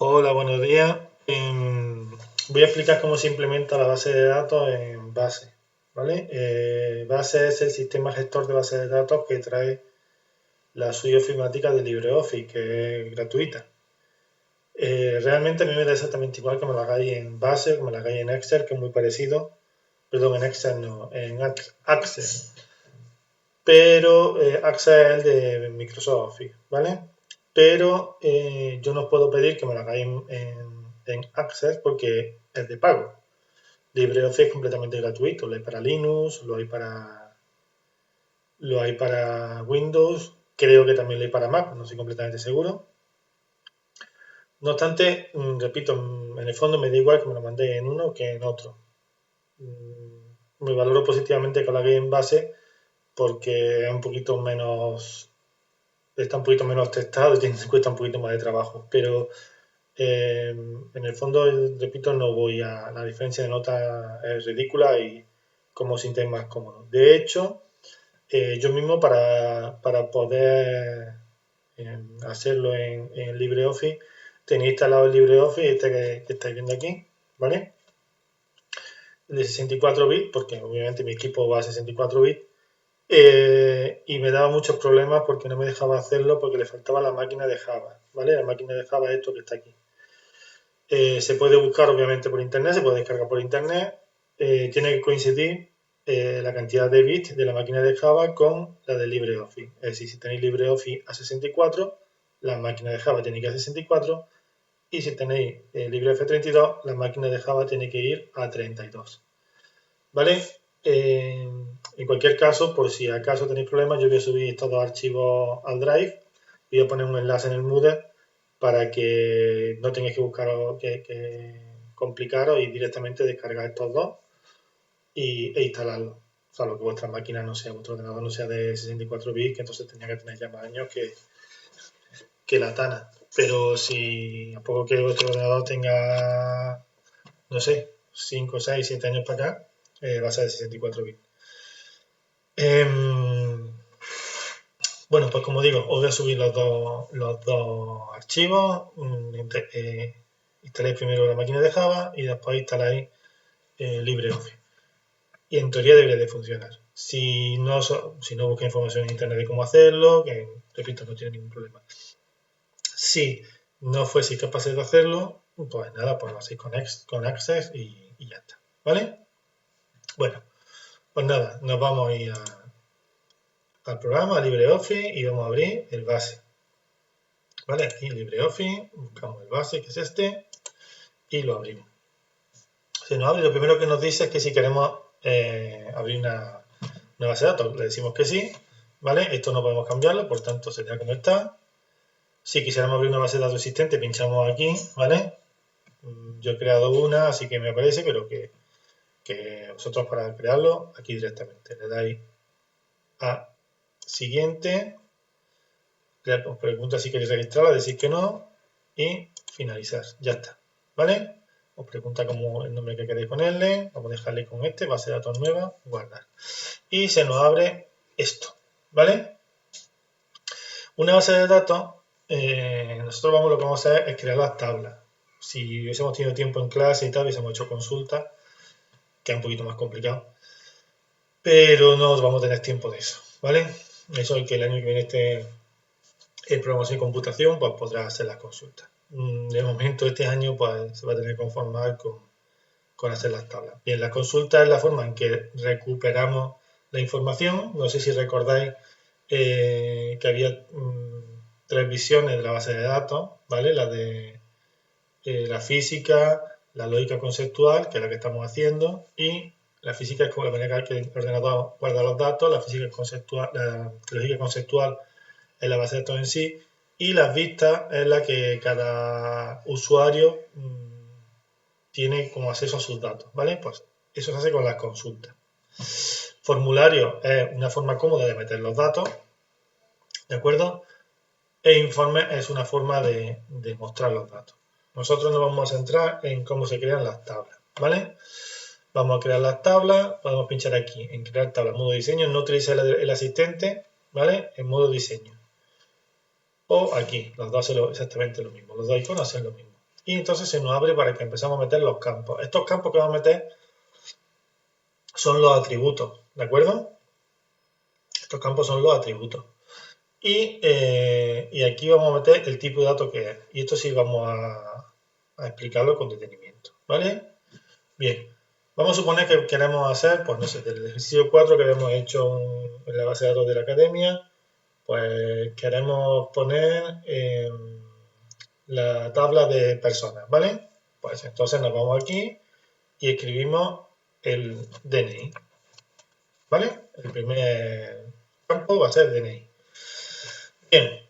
Hola, buenos días. Voy a explicar cómo se implementa la base de datos en Base, ¿vale? Base es el sistema gestor de base de datos que trae la suite ofimática de LibreOffice, que es gratuita. Realmente a mí me da exactamente igual que me la hagáis en Base, que me la hagáis en Excel, que es muy parecido. Perdón, en Excel no, en Access. Pero Access es el de Microsoft Office, ¿vale? Pero yo no os puedo pedir que me lo hagáis en Access porque es de pago. LibreOffice es completamente gratuito, lo hay para Linux, lo hay para Windows, creo que también lo hay para Mac, no estoy completamente seguro. No obstante, repito, en el fondo me da igual que me lo mandéis en uno que en otro. Me valoro positivamente que lo hagáis en base porque es un poquito menos, está un poquito menos testado y cuesta un poquito más de trabajo, pero en el fondo, repito, no voy a, la diferencia de nota es ridícula y como os sintáis más cómodo. De hecho, yo mismo para poder hacerlo en LibreOffice, tenía instalado el LibreOffice este que estáis viendo aquí, ¿vale? De 64 bits, porque obviamente mi equipo va a 64 bits, y me daba muchos problemas porque no me dejaba hacerlo porque le faltaba la máquina de Java, ¿vale? La máquina de Java es esto que está aquí. Se puede buscar obviamente por internet, se puede descargar por internet. Tiene que coincidir la cantidad de bits de la máquina de Java con la de LibreOffice. Es decir, si tenéis LibreOffice a 64, la máquina de Java tiene que ir a 64. Y si tenéis LibreOffice 32, la máquina de Java tiene que ir a 32. ¿Vale? En cualquier caso, por si acaso tenéis problemas, yo voy a subir estos dos archivos al Drive. Voy a poner un enlace en el Moodle para que no tengáis que buscar que complicaros y directamente descargar estos dos e instalarlos. O sea, lo que vuestra máquina no sea, vuestro ordenador no sea de 64 bits, que entonces tenía que tener ya más años que la Tana. Pero si a poco que vuestro ordenador tenga, no sé, 5, 6, 7 años para acá, va a ser de 64 bits. Bueno, pues como digo, os voy a subir los dos archivos. Instaláis primero la máquina de Java y después instaláis LibreOffice. Y en teoría debería de funcionar. Si no busca información en internet de cómo hacerlo, que repito, no tiene ningún problema. Si no fueseis capaces de hacerlo, pues nada, pues lo hacéis con Access y ya está. ¿Vale? Bueno, pues nada, nos vamos a ir al programa, a LibreOffice, y vamos a abrir el base. ¿Vale? Aquí en LibreOffice, buscamos el base, que es este, y lo abrimos. Se nos abre, lo primero que nos dice es que si queremos abrir una base de datos, le decimos que sí, ¿vale? Esto no podemos cambiarlo, por tanto se queda como está. Si quisiéramos abrir una base de datos existente, pinchamos aquí, ¿vale? Yo he creado una, así que me aparece, pero que vosotros para crearlo, aquí directamente le dais a siguiente, os pregunta si queréis registrarla, decís que no y finalizar, ya está, ¿vale? Os pregunta cómo el nombre que queréis ponerle, vamos a dejarle con este, base de datos nueva, guardar. Y se nos abre esto, ¿vale? Una base de datos, nosotros lo que vamos a hacer es crear las tablas. Si hubiésemos tenido tiempo en clase y tal, hubiésemos hecho consultas, que es un poquito más complicado, pero no vamos a tener tiempo de eso, ¿vale? Eso es que el año que viene esté en programación y computación, pues podrá hacer las consultas. De momento, este año, pues se va a tener que conformar con hacer las tablas. Bien, la consulta es la forma en que recuperamos la información. No sé si recordáis que había tres visiones de la base de datos, ¿vale? La de la física, la lógica conceptual, que es la que estamos haciendo, y la física es como la manera que el ordenador guarda los datos, la física conceptual, la lógica conceptual es la base de datos en sí, y las vistas es la que cada usuario tiene como acceso a sus datos, ¿vale? Pues eso se hace con las consultas. Formulario es una forma cómoda de meter los datos, ¿de acuerdo? E informe es una forma de mostrar los datos. Nosotros nos vamos a centrar en cómo se crean las tablas, ¿vale? Vamos a crear las tablas, podemos pinchar aquí en crear tabla, modo diseño, no utilice el asistente, ¿vale? En modo diseño. O aquí, los dos hacen exactamente lo mismo, los dos iconos hacen lo mismo. y entonces se nos abre para que empezamos a meter los campos. Estos campos que vamos a meter son los atributos, ¿de acuerdo? Estos campos son los atributos. Y aquí vamos a meter el tipo de dato que es. Y esto sí vamos a explicarlo con detenimiento, ¿vale? Bien, vamos a suponer que queremos hacer, pues no sé, del ejercicio 4 que habíamos hecho en la base de datos de la academia, pues queremos poner la tabla de personas, ¿vale? Pues entonces nos vamos aquí y escribimos el DNI, ¿vale? El primer campo va a ser DNI. Bien,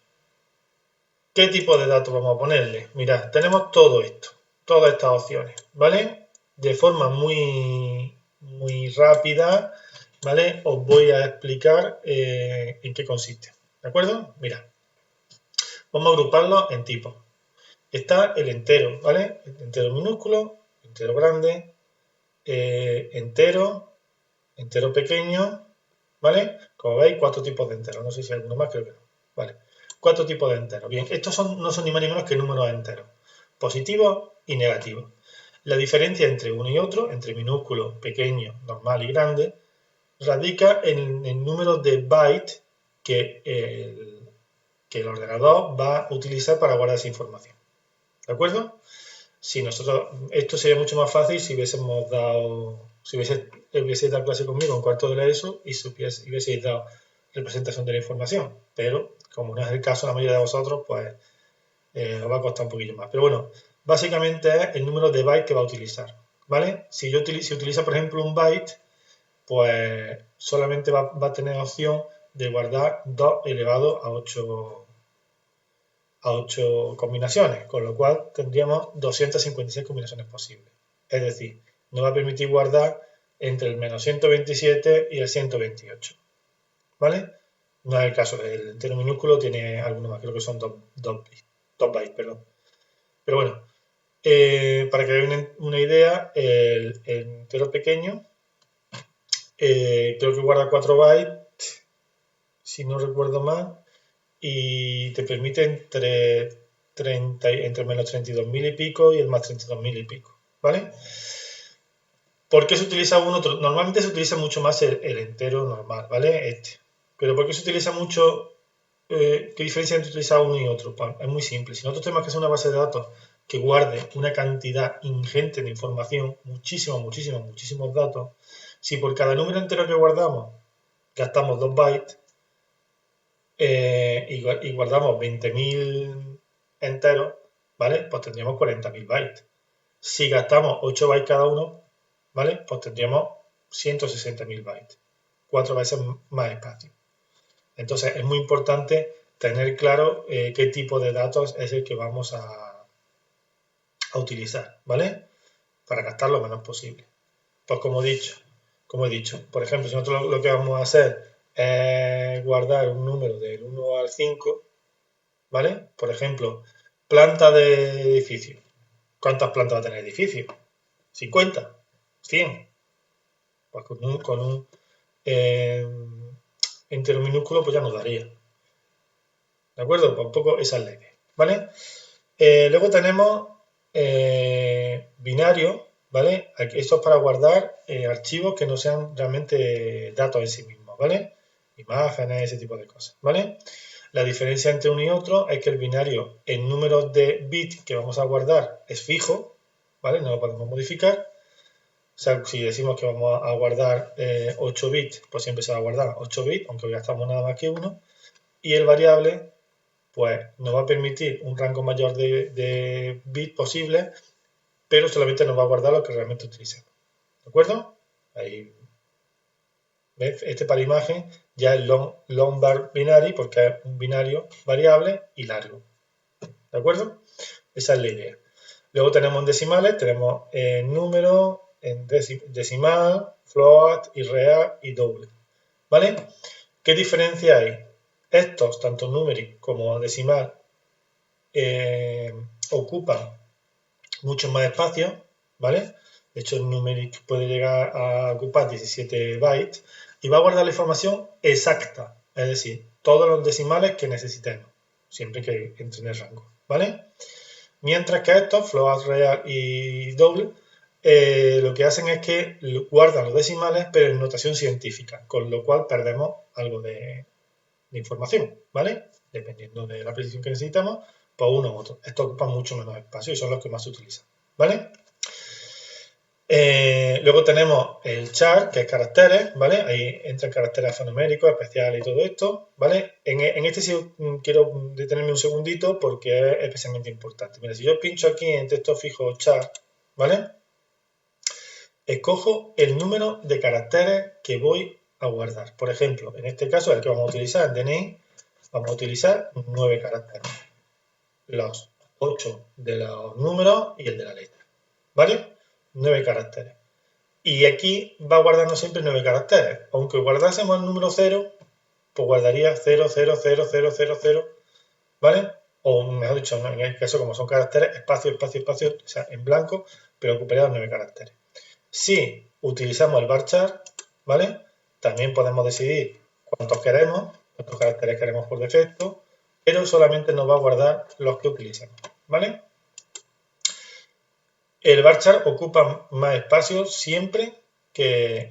¿qué tipo de datos vamos a ponerle? Mirad, tenemos todo esto, todas estas opciones, ¿vale? De forma muy rápida, ¿vale? Os voy a explicar en qué consiste, ¿de acuerdo? Mirad, vamos a agruparlo en tipos. Está el entero, ¿vale? El entero minúsculo, entero grande, entero, entero pequeño, ¿vale? Como veis, 4 tipos de enteros. No sé si hay alguno más, creo que no. Vale. 4 tipos de enteros. Bien, estos no son ni más ni menos que números enteros, positivos y negativos. La diferencia entre uno y otro, entre minúsculo, pequeño, normal y grande, radica en el número de bytes que el ordenador va a utilizar para guardar esa información. ¿De acuerdo? Si nosotros, esto sería mucho más fácil si hubiésemos dado, si hubieseis dado clase conmigo en cuarto de la ESO y hubieseis dado representación de la información, pero como no es el caso, la mayoría de vosotros, pues os va a costar un poquillo más. Pero bueno, básicamente es el número de bytes que va a utilizar, ¿vale? Si utiliza, por ejemplo, un byte, pues solamente va a tener opción de guardar 2 elevado a 8 combinaciones, con lo cual tendríamos 256 combinaciones posibles. Es decir, nos va a permitir guardar entre el menos 127 y el 128. ¿Vale? No es el caso, el entero minúsculo tiene alguno más, creo que son 2 bytes, perdón. Pero bueno, para que vean una idea, el entero pequeño creo que guarda 4 bytes, si no recuerdo mal, y te permite entre menos 32.000 y pico y el más 32.000 y pico, ¿vale? ¿Por qué se utiliza uno? Normalmente se utiliza mucho más el entero normal, ¿vale? Pero ¿por qué se utiliza mucho? ¿Qué diferencia entre utilizar uno y otro? Pues es muy simple. Si nosotros tenemos que hacer una base de datos que guarde una cantidad ingente de información, muchísimos datos, si por cada número entero que guardamos gastamos 2 bytes, y guardamos 20.000 enteros, ¿vale? Pues tendríamos 40.000 bytes. Si gastamos 8 bytes cada uno, ¿vale? Pues tendríamos 160.000 bytes, 4 veces más espacio. Entonces es muy importante tener claro qué tipo de datos es el que vamos a utilizar, ¿vale? Para gastar lo menos posible. Pues como he dicho, por ejemplo, si nosotros lo que vamos a hacer es guardar un número del 1 al 5, ¿vale? Por ejemplo, planta de edificio. ¿Cuántas plantas va a tener el edificio? ¿50? ¿100? Pues con un entero minúsculo pues ya nos daría. ¿De acuerdo? Pues un poco esa es la idea, ¿vale? Luego tenemos binario, ¿vale? Esto es para guardar archivos que no sean realmente datos en sí mismos, ¿vale? Imágenes, ese tipo de cosas, ¿vale? La diferencia entre uno y otro es que el binario, el número de bits que vamos a guardar es fijo, ¿vale? No lo podemos modificar. O sea, si decimos que vamos a guardar 8 bits, pues siempre se va a guardar 8 bits, aunque hoy gastamos nada más que uno. Y el variable, pues nos va a permitir un rango mayor de bits posible, pero solamente nos va a guardar lo que realmente utilicemos. ¿De acuerdo? Ahí, ¿ves? Este para imagen ya es long var binary porque es un binario variable y largo. ¿De acuerdo? Esa es la idea. Luego tenemos en decimales, tenemos número, en decimal, float, irreal y doble. ¿Vale? ¿Qué diferencia hay? Estos, tanto numeric como decimal, ocupan mucho más espacio, ¿vale? De hecho, el numeric puede llegar a ocupar 17 bytes y va a guardar la información exacta, es decir, todos los decimales que necesitemos, siempre que entre en el rango, ¿vale? Mientras que estos, float real y doble, lo que hacen es que guardan los decimales, pero en notación científica, con lo cual perdemos algo de información, ¿vale? Dependiendo de la precisión que necesitamos, pues uno u otro. Estos ocupan mucho menos espacio y son los que más se utilizan, ¿vale? Luego tenemos el char, que es caracteres, ¿vale? Ahí entran caracteres alfanuméricos, especiales y todo esto, ¿vale? En este sí quiero detenerme un segundito porque es especialmente importante. Mira, si yo pincho aquí en texto fijo char, ¿vale? Escojo el número de caracteres que voy a guardar. Por ejemplo, en este caso, el que vamos a utilizar, el DNI, vamos a utilizar 9 caracteres. Los 8 de los números y el de la letra, ¿vale? 9 caracteres. Y aquí va guardando siempre 9 caracteres. Aunque guardásemos el número 0, pues guardaría 0, 0, 0, 0, 0, 0, ¿vale? O mejor dicho, en el caso como son caracteres, espacio, espacio, espacio, o sea, en blanco, pero ocuparía los 9 caracteres. Si utilizamos el varchar, ¿vale? También podemos decidir cuántos queremos, cuántos caracteres queremos por defecto, pero solamente nos va a guardar los que utilicemos, ¿vale? El varchar ocupa más espacio siempre que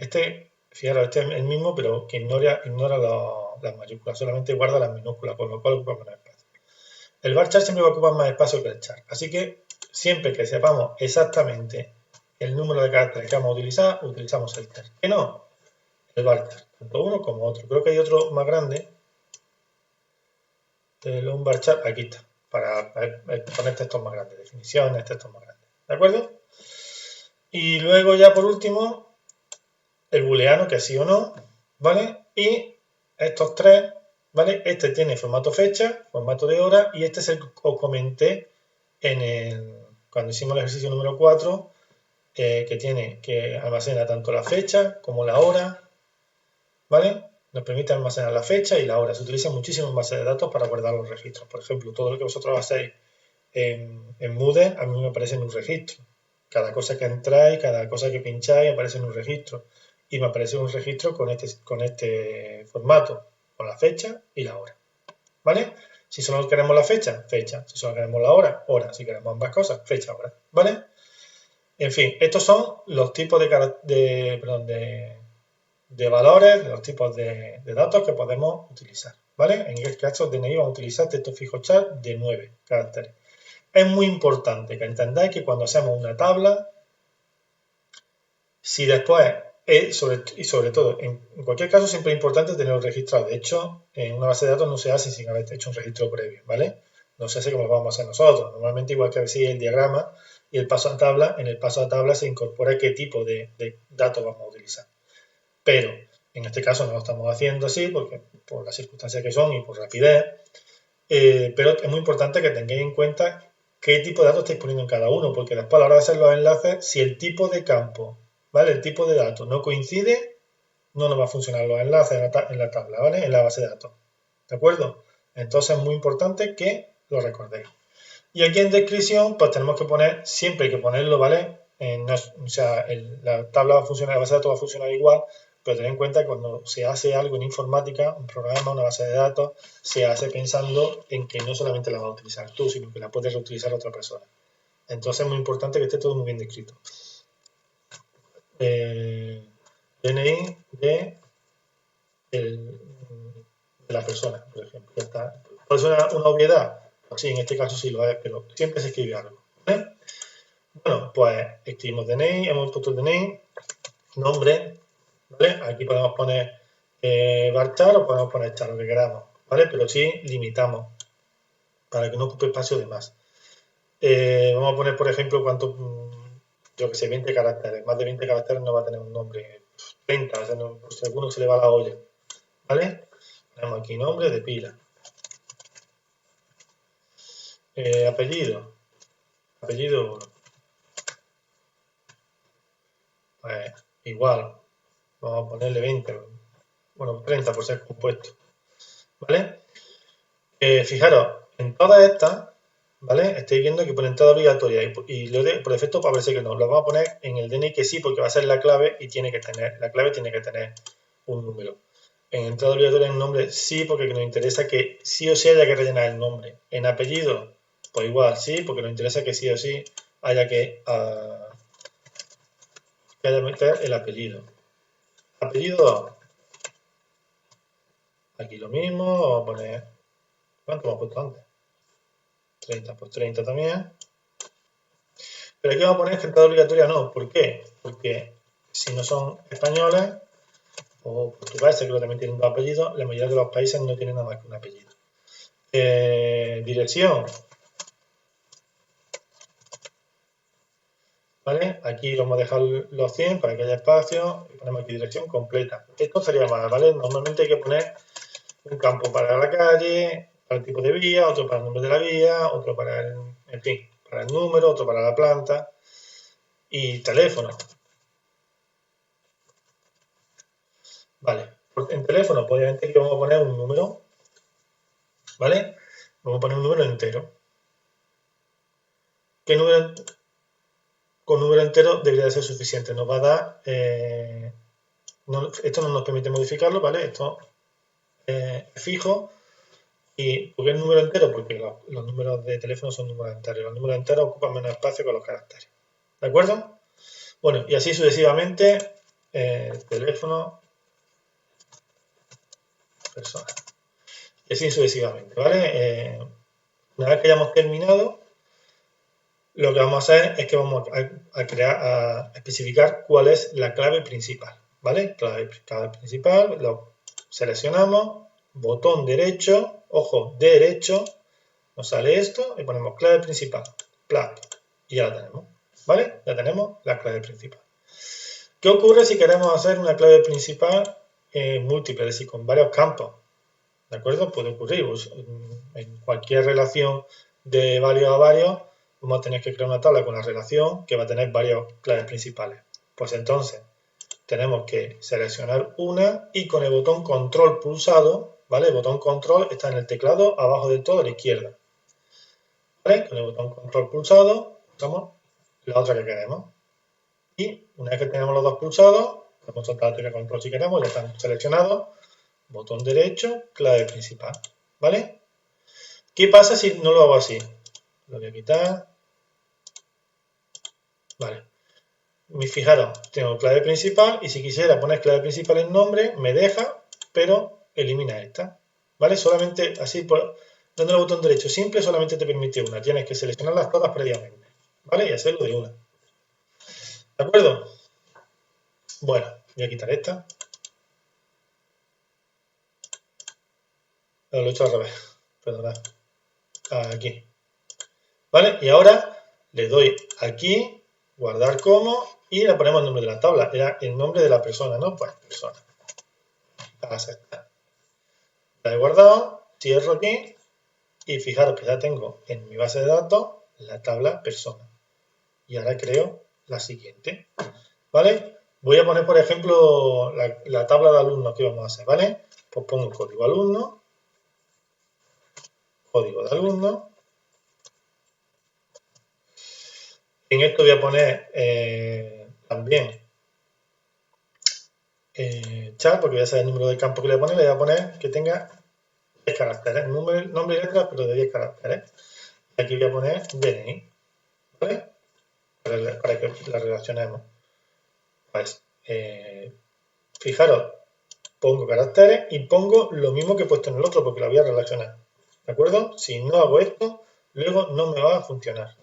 fijaros, este es el mismo, pero que ignora las mayúsculas, solamente guarda las minúsculas, con lo cual ocupa menos espacio. El varchar siempre va a ocupar más espacio que el char, así que siempre que sepamos exactamente el número de caracteres que vamos a utilizar, utilizamos el char. Que no, el varchar, tanto uno como otro. Creo que hay otro más grande, un varchar, aquí está, para poner textos más grandes, definiciones, textos más grandes. ¿De acuerdo? Y luego ya por último, el booleano, que es sí o no, ¿vale? Y estos tres, ¿vale? Este tiene formato fecha, formato de hora, y este es el que os comenté cuando hicimos el ejercicio número 4, que almacena tanto la fecha como la hora, ¿vale? Nos permite almacenar la fecha y la hora. Se utiliza muchísimo en base de datos para guardar los registros. Por ejemplo, todo lo que vosotros hacéis en Moodle, a mí me aparece en un registro. Cada cosa que entráis, cada cosa que pincháis, aparece en un registro. Y me aparece un registro con este formato, con la fecha y la hora. ¿Vale? Si solo queremos la fecha, fecha. Si solo queremos la hora, hora. Si queremos ambas cosas, fecha, hora. ¿Vale? En fin, estos son los tipos de valores, de los tipos de datos que podemos utilizar. ¿Vale? En este caso, DNI vamos a utilizar texto fijo char de 9 caracteres. Es muy importante que entendáis que cuando hacemos una tabla, si después, sobre todo, en cualquier caso siempre es importante tenerlo registrado. De hecho, en una base de datos no se hace sin haber hecho un registro previo, ¿vale? No se hace como lo vamos a hacer nosotros. Normalmente, igual que veis el diagrama y el paso a tabla, en el paso a tabla se incorpora qué tipo de datos vamos a utilizar. Pero en este caso no lo estamos haciendo así porque por las circunstancias que son y por rapidez, pero es muy importante que tengáis en cuenta qué tipo de datos estáis poniendo en cada uno, porque después a la hora de hacer los enlaces, si el tipo de campo, ¿vale? El tipo de datos no coincide, no nos va a funcionar los enlaces en la tabla, ¿vale? En la base de datos, ¿de acuerdo? Entonces es muy importante que lo recordéis. Y aquí en descripción, pues tenemos que poner, siempre hay que ponerlo, ¿vale? O sea, la tabla va a funcionar, la base de datos va a funcionar igual, pero tened en cuenta que cuando se hace algo en informática, un programa, una base de datos, se hace pensando en que no solamente la vas a utilizar tú, sino que la puedes reutilizar otra persona. Entonces es muy importante que esté todo muy bien descrito. DNI de la persona, por ejemplo. Ya está. ¿Puede ser una obviedad? Pues sí, en este caso sí lo es, pero siempre se escribe algo. ¿Vale? Bueno, pues escribimos DNI, hemos puesto el DNI, nombre, ¿vale? Aquí podemos poner varchar o podemos poner char, lo que queramos, ¿vale? Pero sí limitamos para que no ocupe espacio de más. Vamos a poner, por ejemplo, yo que sé, 20 caracteres. Más de 20 caracteres no va a tener un nombre. 30, o sea, no, por si a alguno se le va la olla, ¿vale? Ponemos aquí nombre de pila. Apellido. Apellido, pues igual. Vamos a ponerle 20. Bueno, 30 por ser compuesto. ¿Vale? Fijaros, en todas estas, ¿vale? Estáis viendo que pone entrada obligatoria y por defecto parece que no. Lo vamos a poner en el DNI que sí, porque va a ser la clave y la clave tiene que tener un número. En entrada obligatoria en nombre sí, porque nos interesa que sí o sí haya que rellenar el nombre. En apellido, Pues igual, sí, porque nos interesa que sí o sí haya que meter el apellido. Apellido, aquí lo mismo, vamos a poner, ¿cuánto hemos puesto antes? 30, pues 30 también. Pero aquí vamos a poner que entrada obligatoria no, ¿por qué? Porque si no son españoles o portugueses, que también tienen dos apellidos, la mayoría de los países no tienen nada más que un apellido. Dirección, ¿vale? Aquí vamos a dejar los 100 para que haya espacio y ponemos aquí dirección completa. Esto sería más, ¿vale? Normalmente hay que poner un campo para la calle, para el tipo de vía, otro para el nombre de la vía, otro para el, en fin, para el número, otro para la planta y teléfono. Vale, en teléfono, pues obviamente aquí vamos a poner un número, ¿vale? Vamos a poner un número entero. ¿Qué número? Con número entero debería de ser suficiente. Nos va a dar, esto no nos permite modificarlo, ¿vale? Esto es fijo. ¿Y por qué el número entero? Porque los números de teléfono son números enteros. Los números enteros ocupan menos espacio que los caracteres. ¿De acuerdo? Bueno, y así sucesivamente, teléfono, persona. Y así sucesivamente, ¿vale? Una vez que hayamos terminado, lo que vamos a hacer es que vamos a especificar cuál es la clave principal, ¿vale? Clave principal, lo seleccionamos, botón derecho, ojo, derecho, nos sale esto y ponemos clave principal, plug, y ya la tenemos, ¿vale? Ya tenemos la clave principal. ¿Qué ocurre si queremos hacer una clave principal múltiple, es decir, con varios campos? ¿De acuerdo? Puede ocurrir en cualquier relación de varios a varios, vamos a tener que crear una tabla con la relación que va a tener varias claves principales. Pues entonces tenemos que seleccionar una y con el botón control pulsado, ¿vale? El botón control está en el teclado abajo del todo a la izquierda. ¿Vale? Con el botón control pulsado buscamos la otra que queremos. Y una vez que tenemos los dos pulsados, podemos soltar la tecla control si queremos, ya están seleccionados, botón derecho, clave principal. ¿Vale? ¿Qué pasa si no lo hago así? Lo voy a quitar. Vale. Fijaros, tengo clave principal y si quisiera poner clave principal en nombre, me deja, pero elimina esta. ¿Vale? Solamente así, dando el botón derecho simple, solamente te permite una. Tienes que seleccionarlas todas previamente. ¿Vale? Y hacerlo de una. ¿De acuerdo? Bueno, voy a quitar esta. Lo he hecho al revés. Perdonad. Aquí. ¿Vale? Y ahora le doy aquí, guardar como, y le ponemos el nombre de la tabla. Era el nombre de la persona, ¿no? Pues persona. Aceptar. La he guardado, cierro aquí, y fijaros que ya tengo en mi base de datos la tabla persona. Y ahora creo la siguiente. ¿Vale? Voy a poner, por ejemplo, la tabla de alumnos que vamos a hacer, ¿vale? Pues pongo código alumno, código de alumno. En esto voy a poner también chat, porque voy a saber el número de campo que le voy a poner. Le voy a poner que tenga 10 caracteres, nombre y letra, pero de 10 caracteres. Y aquí voy a poner DNI, ¿vale? Para que la relacionemos. Pues, fijaros, pongo caracteres y pongo lo mismo que he puesto en el otro, porque la voy a relacionar. ¿De acuerdo? Si no hago esto, luego no me va a funcionar.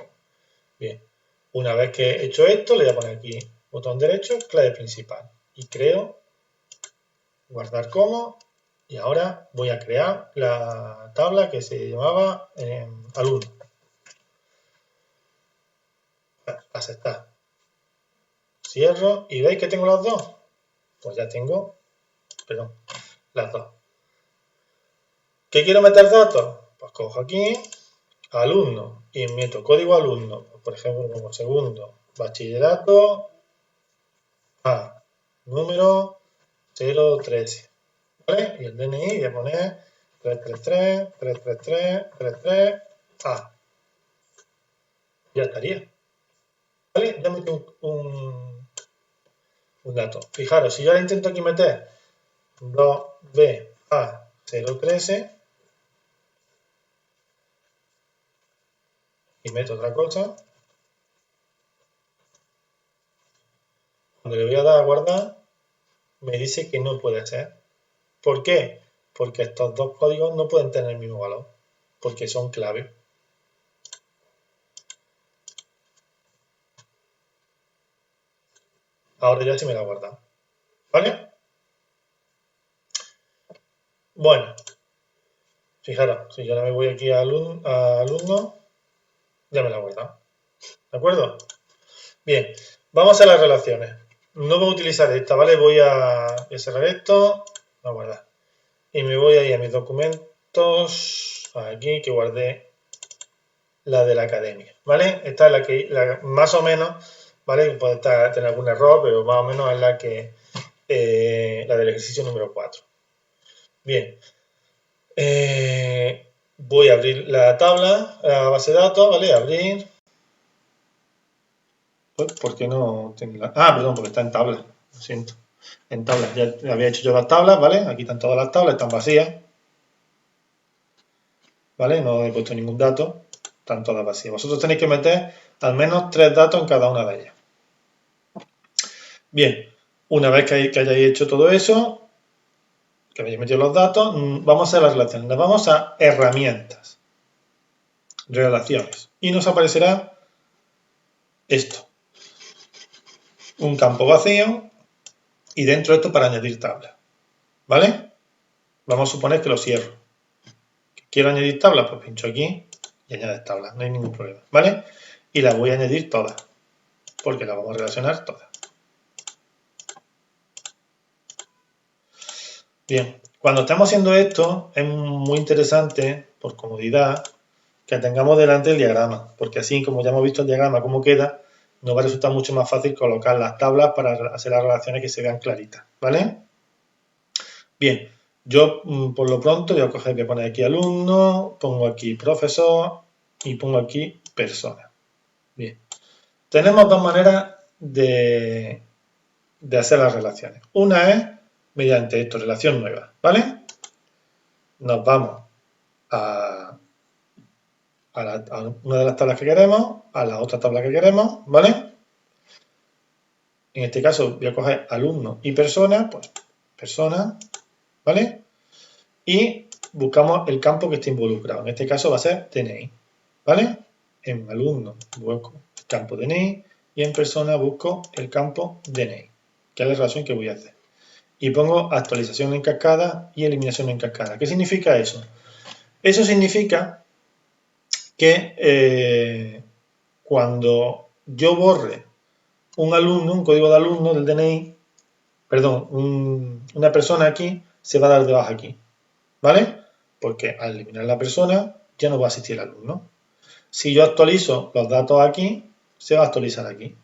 Bien. Una vez que he hecho esto, le voy a poner aquí botón derecho, clave principal. Y creo, guardar como, y ahora voy a crear la tabla que se llamaba alumno. Aceptar. Cierro y veis que tengo las dos. Pues ya tengo, perdón, las dos. ¿Qué quiero meter datos? Pues cojo aquí, alumno, y meto código alumno, por ejemplo, como segundo, bachillerato, A, número 013. ¿Vale? Y el DNI voy a poner 333, 333, 33, A. Ya estaría. ¿Vale? Ya metí un dato. Fijaros, si yo ahora intento aquí meter 2BA013, y meto otra cosa. Cuando le voy a dar a guardar, me dice que no puede ser. ¿Por qué? Porque estos dos códigos no pueden tener el mismo valor, porque son claves. Ahora ya sí me la ha guardado. ¿Vale? Bueno, fijaros, si yo ahora me voy aquí a alumno, ya me la ha guardado. ¿De acuerdo? Bien, vamos a las relaciones. No voy a utilizar esta, ¿vale? Voy a cerrar esto, a guardar. Y me voy a ir a mis documentos, aquí que guardé la de la academia, ¿vale? Esta es la más o menos, ¿vale? Puede tener algún error, pero más o menos es la que la del ejercicio número 4. Bien, voy a abrir la tabla, la base de datos, ¿vale? Abrir. ¿Por qué no tengo la...? Ah, perdón, porque está en tabla, lo siento. En tablas, ya había hecho yo las tablas, ¿vale? Aquí están todas las tablas, están vacías, ¿vale? No he puesto ningún dato, están todas vacías. Vosotros tenéis que meter al menos 3 datos en cada una de ellas. Bien, una vez que hayáis hecho todo eso, que habéis metido los datos, vamos a las relaciones, nos vamos a herramientas, relaciones, y nos aparecerá esto, un campo vacío y dentro de esto para añadir tablas, ¿vale? Vamos a suponer que lo cierro. ¿Quiero añadir tablas? Pues pincho aquí y añades tablas, no hay ningún problema, ¿vale? Y las voy a añadir todas, porque las vamos a relacionar todas. Bien, cuando estamos haciendo esto, es muy interesante, por comodidad, que tengamos delante el diagrama, porque así, como ya hemos visto el diagrama cómo queda, nos va a resultar mucho más fácil colocar las tablas para hacer las relaciones que se vean claritas, ¿vale? Bien, yo por lo pronto voy a coger, voy a poner aquí alumno, pongo aquí profesor y pongo aquí persona. Bien, tenemos dos maneras de hacer las relaciones. Una es mediante esto, relación nueva, ¿vale? Nos vamos a una de las tablas que queremos, a la otra tabla que queremos, ¿vale? En este caso voy a coger alumno y persona, pues persona, ¿vale? Y buscamos el campo que esté involucrado. En este caso va a ser DNI, ¿vale? En alumno busco el campo DNI y en persona busco el campo DNI, que es la relación que voy a hacer. Y pongo actualización en cascada y eliminación en cascada. ¿Qué significa eso? Eso significa que cuando yo borre un alumno, un código de alumno del DNI, perdón, una persona aquí, se va a dar de baja aquí, ¿vale? Porque al eliminar la persona ya no va a existir el alumno. Si yo actualizo los datos aquí, se va a actualizar aquí.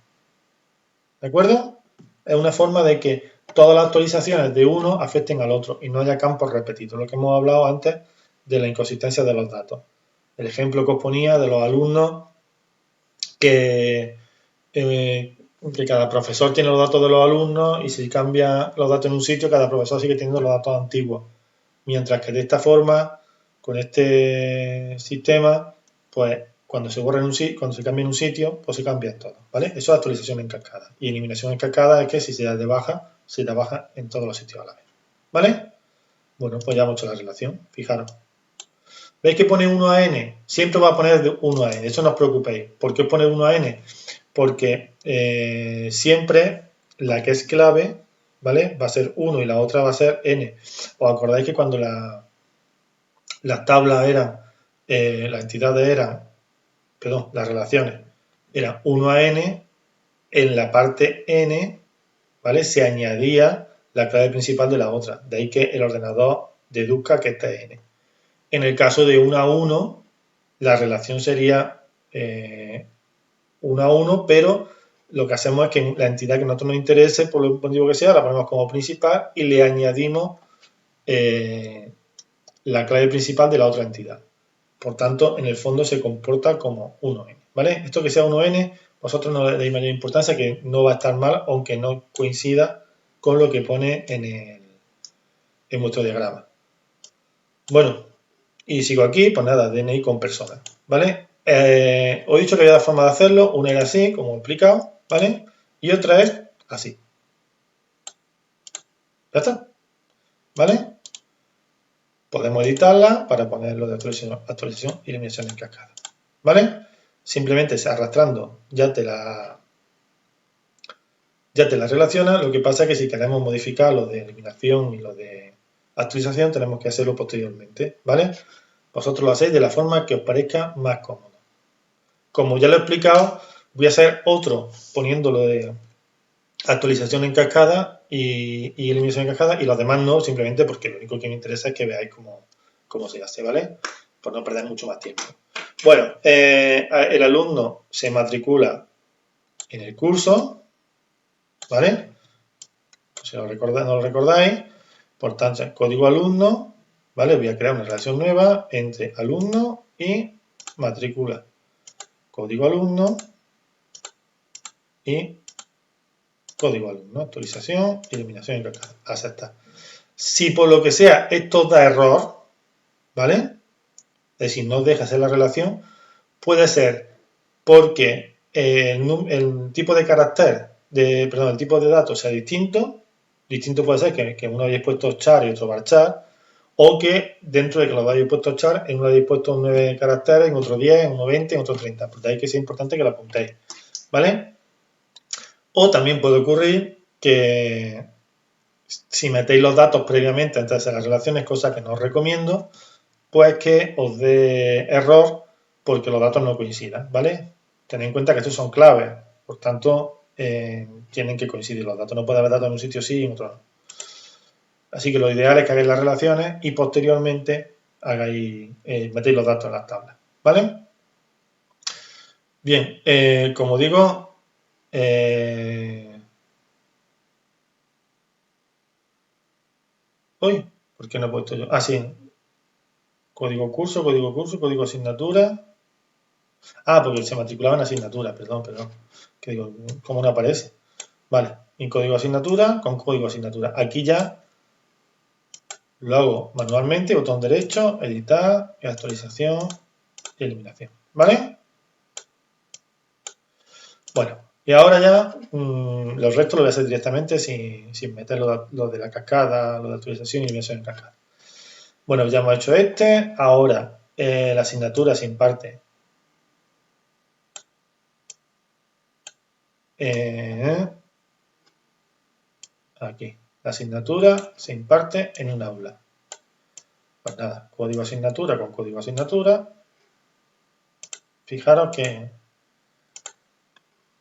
¿De acuerdo? Es una forma de que todas las actualizaciones de uno afecten al otro y no haya campos repetidos, lo que hemos hablado antes de la inconsistencia de los datos. El ejemplo que os ponía de los alumnos que cada profesor tiene los datos de los alumnos y si cambia los datos en un sitio, cada profesor sigue teniendo los datos antiguos. Mientras que de esta forma, con este sistema, pues cuando se borra en un sitio, cuando se cambia en un sitio, pues se cambian todos, ¿vale? Eso es actualización en cascada. Y eliminación en cascada es que si se da de baja, se da baja en todos los sitios a la vez, ¿vale? Bueno, pues ya hemos hecho la relación, fijaros. ¿Veis que pone 1 a n? Siempre va a poner de 1 a n, eso no os preocupéis. ¿Por qué pone 1 a n? Porque siempre la que es clave, ¿vale? Va a ser 1 y la otra va a ser n. ¿Os acordáis que cuando las tablas eran, las entidades eran, perdón, las relaciones eran 1 a n, en la parte n, ¿vale? Se añadía la clave principal de la otra. De ahí que el ordenador deduzca que esta es n. En el caso de 1 a 1, la relación sería 1 a 1, pero lo que hacemos es que la entidad que a nosotros nos interese, por lo motivo que sea, la ponemos como principal y le añadimos la clave principal de la otra entidad. Por tanto, en el fondo se comporta como 1n, ¿vale? Esto que sea 1n, vosotros no le deis mayor importancia, que no va a estar mal, aunque no coincida con lo que pone en vuestro diagrama. Bueno, y sigo aquí, pues nada, DNI con persona, ¿vale? Os he dicho que había dos formas de hacerlo. Una era así, como he explicado, ¿vale? Y otra es así. Ya está, ¿vale? Podemos editarla para ponerlo de actualización y eliminación en cascada, ¿vale? Simplemente arrastrando ya te la relaciona. Lo que pasa es que si queremos modificar lo de eliminación y lo de actualización, tenemos que hacerlo posteriormente, ¿vale? Vosotros lo hacéis de la forma que os parezca más cómodo. Como ya lo he explicado, voy a hacer otro poniéndolo de actualización en cascada y eliminación en cascada, y los demás no, simplemente porque lo único que me interesa es que veáis cómo se hace, ¿vale? Por no perder mucho más tiempo. Bueno, el alumno se matricula en el curso, ¿vale? Si no lo recordáis, por tanto, código alumno, ¿vale? Voy a crear una relación nueva entre alumno y matrícula. Código alumno y código alumno, actualización, eliminación y cascada. Aceptar. Si por lo que sea esto da error, ¿vale? Es decir, no deja hacer la relación, puede ser porque el tipo de carácter, el tipo de datos sea distinto. Distinto puede ser que uno hayáis puesto char y otro varchar, o que dentro de que los hayáis puesto char, en uno hayáis puesto 9 caracteres, en otro 10, en uno 20, en otro 30. Por ahí que es importante que lo apuntéis, ¿vale? O también puede ocurrir que si metéis los datos previamente antes de las relaciones, cosa que no os recomiendo, pues que os dé error porque los datos no coincidan, ¿vale? Tened en cuenta que estos son claves, por tanto, tienen que coincidir los datos. No puede haber datos en un sitio sí y en otro no. Así que lo ideal es que hagáis las relaciones y posteriormente metéis los datos en las tablas, ¿vale? Bien, como digo, ¿por qué no he puesto yo? Ah, sí, código curso, código asignatura. Ah, porque se matriculaba en asignatura, perdón. Que digo, ¿cómo no aparece? Vale, mi código asignatura con código asignatura. Aquí ya lo hago manualmente, botón derecho, editar, actualización y eliminación. ¿Vale? Bueno, y ahora ya los restos lo voy a hacer directamente sin meter lo de la cascada, lo de actualización y eliminación en cascada. Bueno, ya hemos hecho este. Ahora la asignatura se imparte aquí. La asignatura se imparte en un aula. Pues nada, código asignatura con código asignatura. Fijaros que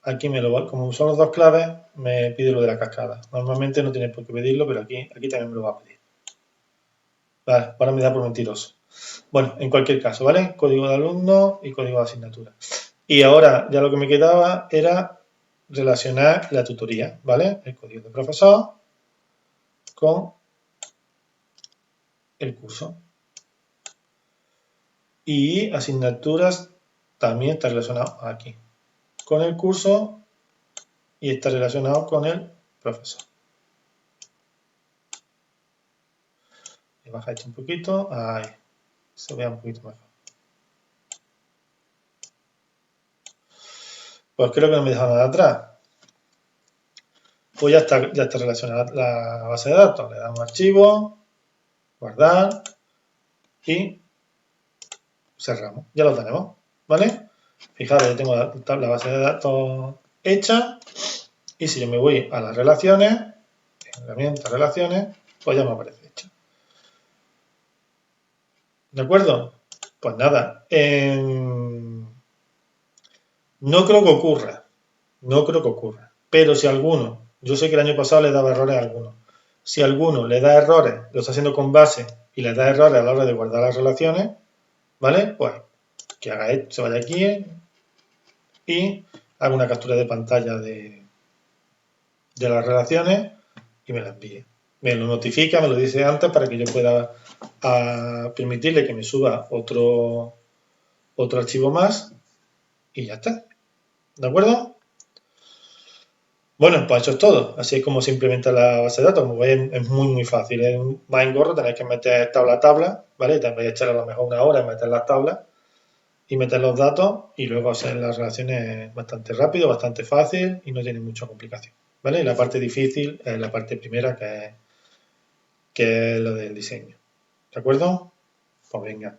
aquí como son los dos claves, me pide lo de la cascada. Normalmente no tiene por qué pedirlo, pero aquí también me lo va a pedir. Vale, ahora me da por mentiroso. Bueno, en cualquier caso, ¿vale? Código de alumno y código de asignatura. Y ahora ya lo que me quedaba era relacionar la tutoría, ¿vale? El código de profesor con el curso. Y asignaturas también está relacionado aquí con el curso y está relacionado con el profesor. Baja esto un poquito, ahí se vea un poquito mejor. Pues creo que no me he dejado nada atrás. Pues ya está relacionada la base de datos. Le damos archivo, guardar y cerramos. Ya lo tenemos, ¿vale? Fijaros, ya tengo la base de datos hecha. Y si yo me voy a las relaciones, herramientas, relaciones, pues ya me aparece hecha. ¿De acuerdo? Pues nada, no creo que ocurra. No creo que ocurra. Pero si alguno, yo sé que el año pasado le daba errores a algunos. Si alguno le da errores, lo está haciendo con base y le da errores a la hora de guardar las relaciones, ¿vale? Pues que haga esto, se vaya aquí y haga una captura de pantalla de las relaciones y me la envíe. Me lo notifica, me lo dice antes para que yo pueda permitirle que me suba otro archivo más y ya está. ¿De acuerdo? Bueno, pues eso es todo. Así es como se implementa la base de datos. Como veis, es muy fácil. Es más engorro, tenéis que meter tabla a tabla, ¿vale? Te vais a echar a lo mejor una hora en meter las tablas y meter los datos y luego hacer las relaciones bastante rápido, bastante fácil y no tiene mucha complicación. ¿Vale? Y la parte difícil es la parte primera que es lo del diseño. ¿De acuerdo? Pues venga.